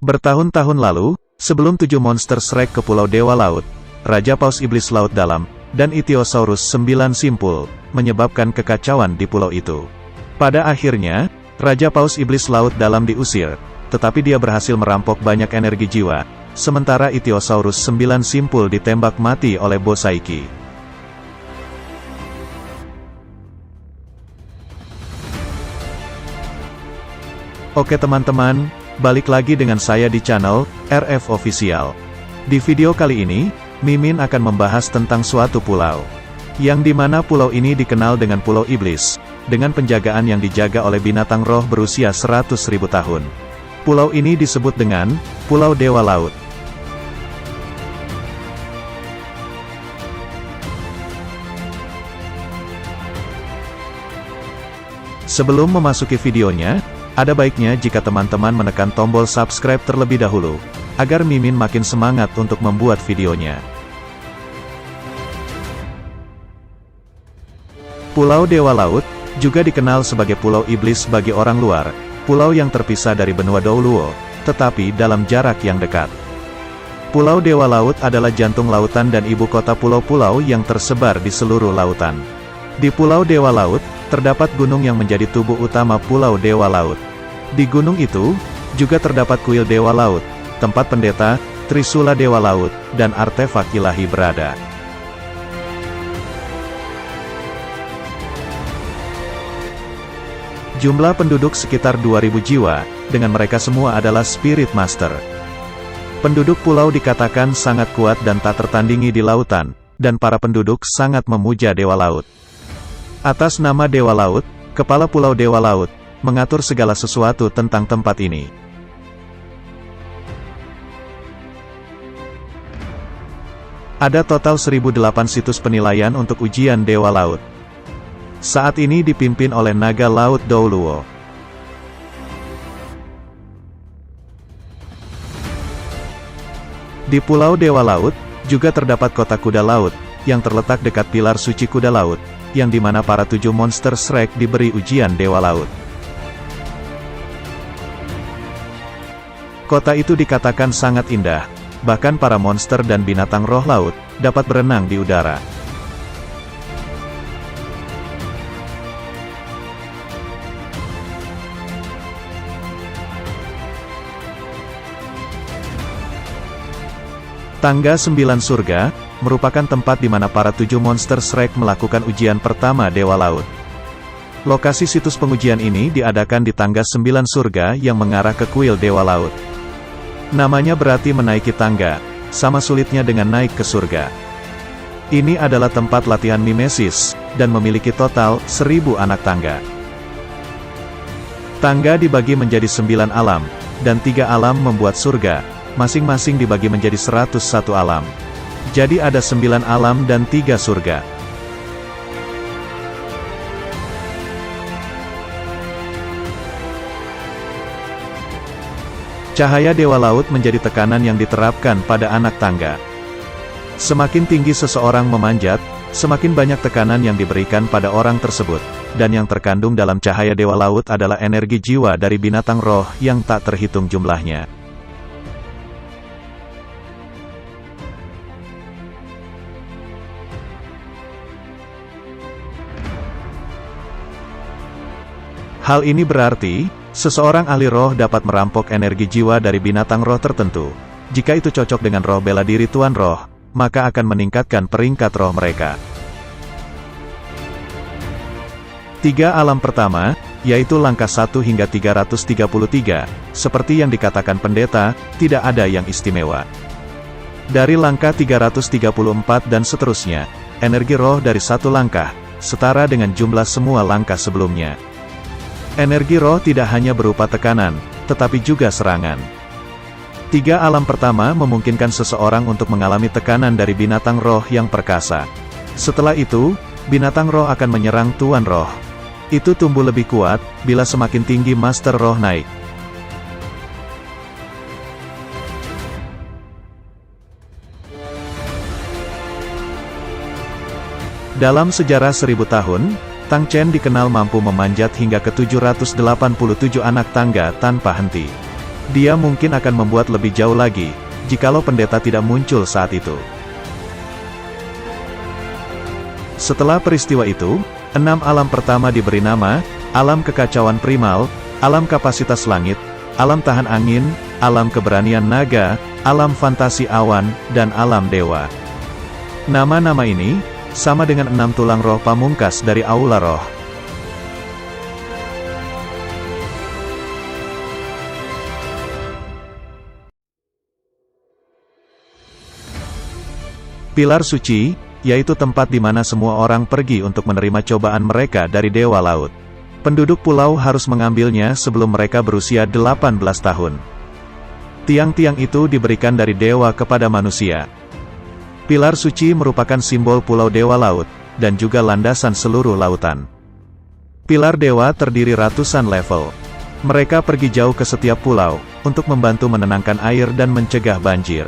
Bertahun-tahun lalu, sebelum 7 monster Shrek ke Pulau Dewa Laut, Raja Paus Iblis Laut Dalam, dan Ichthyosaurus 9 simpul, menyebabkan kekacauan di pulau itu. Pada akhirnya, Raja Paus Iblis Laut Dalam diusir, tetapi dia berhasil merampok banyak energi jiwa, sementara Ichthyosaurus 9 simpul ditembak mati oleh Bosaiki. Oke teman-teman, balik lagi dengan saya di channel RF Official. Di video kali ini, Mimin akan membahas tentang suatu pulau, yang dimana pulau ini dikenal dengan Pulau Iblis, dengan penjagaan yang dijaga oleh binatang roh berusia 100.000 tahun. Pulau ini disebut dengan Pulau Dewa Laut. Sebelum memasuki videonya, ada baiknya jika teman-teman menekan tombol subscribe terlebih dahulu, agar Mimin makin semangat untuk membuat videonya. Pulau Dewa Laut, juga dikenal sebagai Pulau Iblis bagi orang luar, pulau yang terpisah dari benua Douluo, tetapi dalam jarak yang dekat. Pulau Dewa Laut adalah jantung lautan dan ibu kota pulau-pulau yang tersebar di seluruh lautan. Di Pulau Dewa Laut, terdapat gunung yang menjadi tubuh utama Pulau Dewa Laut. Di gunung itu, juga terdapat kuil Dewa Laut, tempat pendeta, Trisula Dewa Laut, dan artefak ilahi berada. Jumlah penduduk sekitar 2.000 jiwa, dengan mereka semua adalah Spirit Master. Penduduk pulau dikatakan sangat kuat dan tak tertandingi di lautan, dan para penduduk sangat memuja Dewa Laut. Atas nama Dewa Laut, Kepala Pulau Dewa Laut, mengatur segala sesuatu tentang tempat ini. Ada total 1008 situs penilaian untuk ujian Dewa Laut. Saat ini dipimpin oleh Naga Laut Douluo. Di Pulau Dewa Laut, juga terdapat kota kuda laut, yang terletak dekat pilar suci kuda laut, yang dimana para 7 monster Shrek diberi ujian Dewa Laut. Kota itu dikatakan sangat indah, bahkan para monster dan binatang roh laut, dapat berenang di udara. Tangga 9 Surga, merupakan tempat di mana para 7 monster Shrek melakukan ujian pertama Dewa Laut. Lokasi situs pengujian ini diadakan di Tangga 9 Surga yang mengarah ke kuil Dewa Laut. Namanya berarti menaiki tangga, sama sulitnya dengan naik ke surga. Ini adalah tempat latihan mimesis, dan memiliki total 1000 anak tangga. Tangga dibagi menjadi 9 alam, dan 3 alam membuat surga, masing-masing dibagi menjadi 101 alam. Jadi ada 9 alam dan 3 surga. Cahaya Dewa Laut menjadi tekanan yang diterapkan pada anak tangga. Semakin tinggi seseorang memanjat, semakin banyak tekanan yang diberikan pada orang tersebut, dan yang terkandung dalam cahaya Dewa Laut adalah energi jiwa dari binatang roh yang tak terhitung jumlahnya. Hal ini berarti, seseorang ahli roh dapat merampok energi jiwa dari binatang roh tertentu. Jika itu cocok dengan roh bela diri Tuan Roh, maka akan meningkatkan peringkat roh mereka. 3 alam pertama, yaitu langkah 1 hingga 333, seperti yang dikatakan pendeta, tidak ada yang istimewa. Dari langkah 334 dan seterusnya, energi roh dari satu langkah, setara dengan jumlah semua langkah sebelumnya. Energi roh tidak hanya berupa tekanan, tetapi juga serangan. 3 alam pertama memungkinkan seseorang untuk mengalami tekanan dari binatang roh yang perkasa. Setelah itu, binatang roh akan menyerang Tuan Roh. Itu tumbuh lebih kuat, bila semakin tinggi Master Roh naik. Dalam sejarah 1000 tahun, Tang Chen dikenal mampu memanjat hingga ke 787 anak tangga tanpa henti. Dia mungkin akan membuat lebih jauh lagi, jikalau pendeta tidak muncul saat itu. Setelah peristiwa itu, 6 alam pertama diberi nama, alam kekacauan primal, alam kapasitas langit, alam tahan angin, alam keberanian naga, alam fantasi awan, dan alam dewa. Nama-nama ini, sama dengan 6 tulang roh pamungkas dari Aula Roh. Pilar suci, yaitu tempat di mana semua orang pergi untuk menerima cobaan mereka dari Dewa Laut. Penduduk pulau harus mengambilnya sebelum mereka berusia 18 tahun. Tiang-tiang itu diberikan dari dewa kepada manusia. Pilar suci merupakan simbol Pulau Dewa Laut, dan juga landasan seluruh lautan. Pilar dewa terdiri ratusan level. Mereka pergi jauh ke setiap pulau, untuk membantu menenangkan air dan mencegah banjir.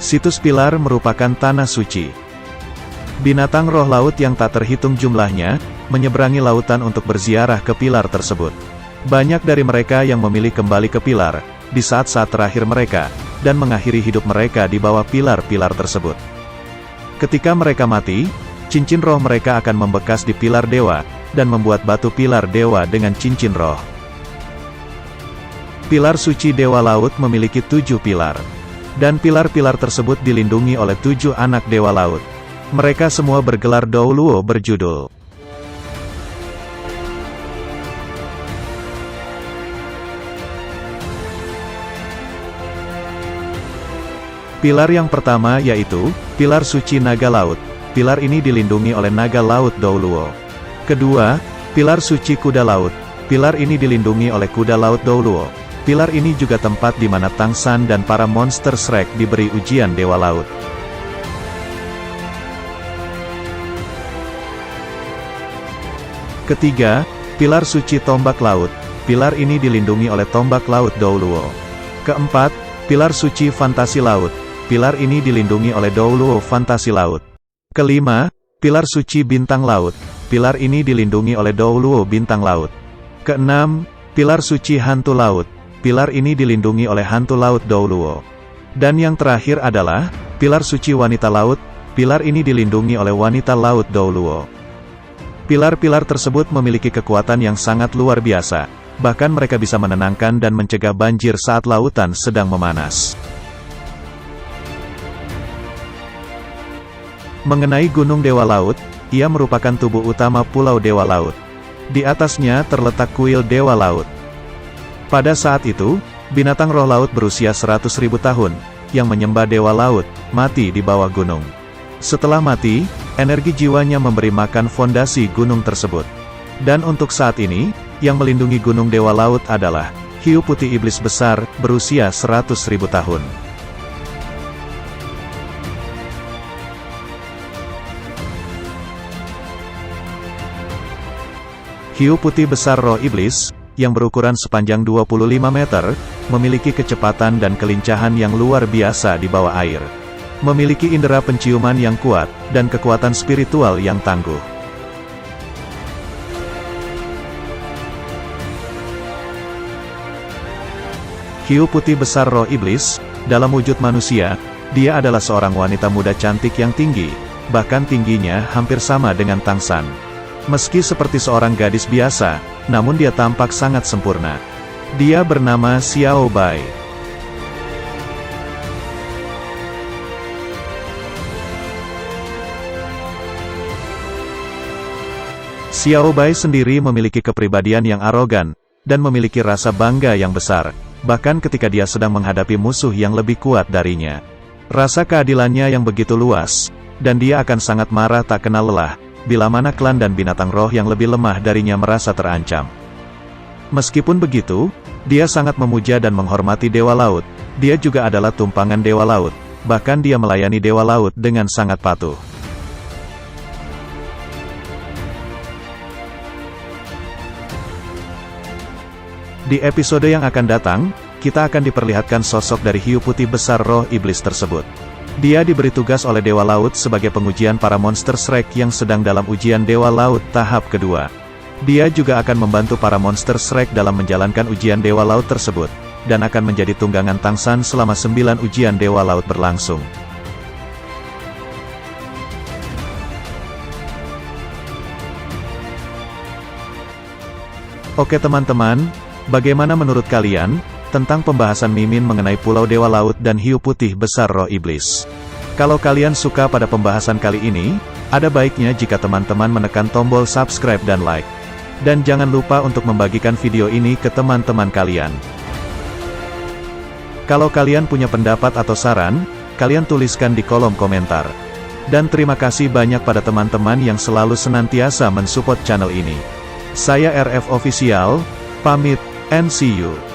Situs pilar merupakan tanah suci. Binatang roh laut yang tak terhitung jumlahnya, menyeberangi lautan untuk berziarah ke pilar tersebut. Banyak dari mereka yang memilih kembali ke pilar, di saat-saat terakhir mereka, dan mengakhiri hidup mereka di bawah pilar-pilar tersebut. Ketika mereka mati, cincin roh mereka akan membekas di pilar dewa, dan membuat batu pilar dewa dengan cincin roh. Pilar suci Dewa Laut memiliki 7 pilar. Dan pilar-pilar tersebut dilindungi oleh 7 anak Dewa Laut. Mereka semua bergelar Douluo berjudul. Pilar yang pertama yaitu, Pilar Suci Naga Laut. Pilar ini dilindungi oleh Naga Laut Douluo. Kedua, Pilar Suci Kuda Laut. Pilar ini dilindungi oleh Kuda Laut Douluo. Pilar ini juga tempat di mana Tang San dan para monster Shrek diberi ujian Dewa Laut. Ketiga, Pilar Suci Tombak Laut. Pilar ini dilindungi oleh Tombak Laut Douluo. Keempat, Pilar Suci Fantasi Laut. Pilar ini dilindungi oleh Douluo Fantasi Laut. Kelima, Pilar Suci Bintang Laut. Pilar ini dilindungi oleh Douluo Bintang Laut. Keenam, Pilar Suci Hantu Laut. Pilar ini dilindungi oleh Hantu Laut Douluo. Dan yang terakhir adalah, Pilar Suci Wanita Laut. Pilar ini dilindungi oleh Wanita Laut Douluo. Pilar-pilar tersebut memiliki kekuatan yang sangat luar biasa. Bahkan mereka bisa menenangkan dan mencegah banjir saat lautan sedang memanas. Mengenai Gunung Dewa Laut, ia merupakan tubuh utama Pulau Dewa Laut. Di atasnya terletak kuil Dewa Laut. Pada saat itu, binatang roh laut berusia 100.000 tahun, yang menyembah Dewa Laut, mati di bawah gunung. Setelah mati, energi jiwanya memberi makan fondasi gunung tersebut. Dan untuk saat ini, yang melindungi Gunung Dewa Laut adalah hiu putih iblis besar, berusia 100.000 tahun. Hiu putih besar roh iblis, yang berukuran sepanjang 25 meter, memiliki kecepatan dan kelincahan yang luar biasa di bawah air. Memiliki indera penciuman yang kuat, dan kekuatan spiritual yang tangguh. Hiu putih besar roh iblis, dalam wujud manusia, dia adalah seorang wanita muda cantik yang tinggi, bahkan tingginya hampir sama dengan Tang San. Meski seperti seorang gadis biasa, namun dia tampak sangat sempurna. Dia bernama Xiao Bai. Xiao Bai sendiri memiliki kepribadian yang arogan, dan memiliki rasa bangga yang besar, bahkan ketika dia sedang menghadapi musuh yang lebih kuat darinya. Rasa keadilannya yang begitu luas, dan dia akan sangat marah tak kenal lelah, bila mana klan dan binatang roh yang lebih lemah darinya merasa terancam. Meskipun begitu, dia sangat memuja dan menghormati Dewa Laut. Dia juga adalah tumpangan Dewa Laut, bahkan dia melayani Dewa Laut dengan sangat patuh. Di episode yang akan datang, kita akan diperlihatkan sosok dari hiu putih besar roh iblis tersebut. Dia diberi tugas oleh Dewa Laut sebagai pengujian para monster Shrek yang sedang dalam ujian Dewa Laut tahap kedua. Dia juga akan membantu para monster Shrek dalam menjalankan ujian Dewa Laut tersebut, dan akan menjadi tunggangan Tangsan selama 9 ujian Dewa Laut berlangsung. Oke teman-teman, bagaimana menurut kalian tentang pembahasan Mimin mengenai Pulau Dewa Laut dan Hiu Putih Besar Roh Iblis? Kalau kalian suka pada pembahasan kali ini, ada baiknya jika teman-teman menekan tombol subscribe dan like. Dan jangan lupa untuk membagikan video ini ke teman-teman kalian. Kalau kalian punya pendapat atau saran, kalian tuliskan di kolom komentar. Dan terima kasih banyak pada teman-teman yang selalu senantiasa mensupport channel ini. Saya RF Official, pamit, and see you.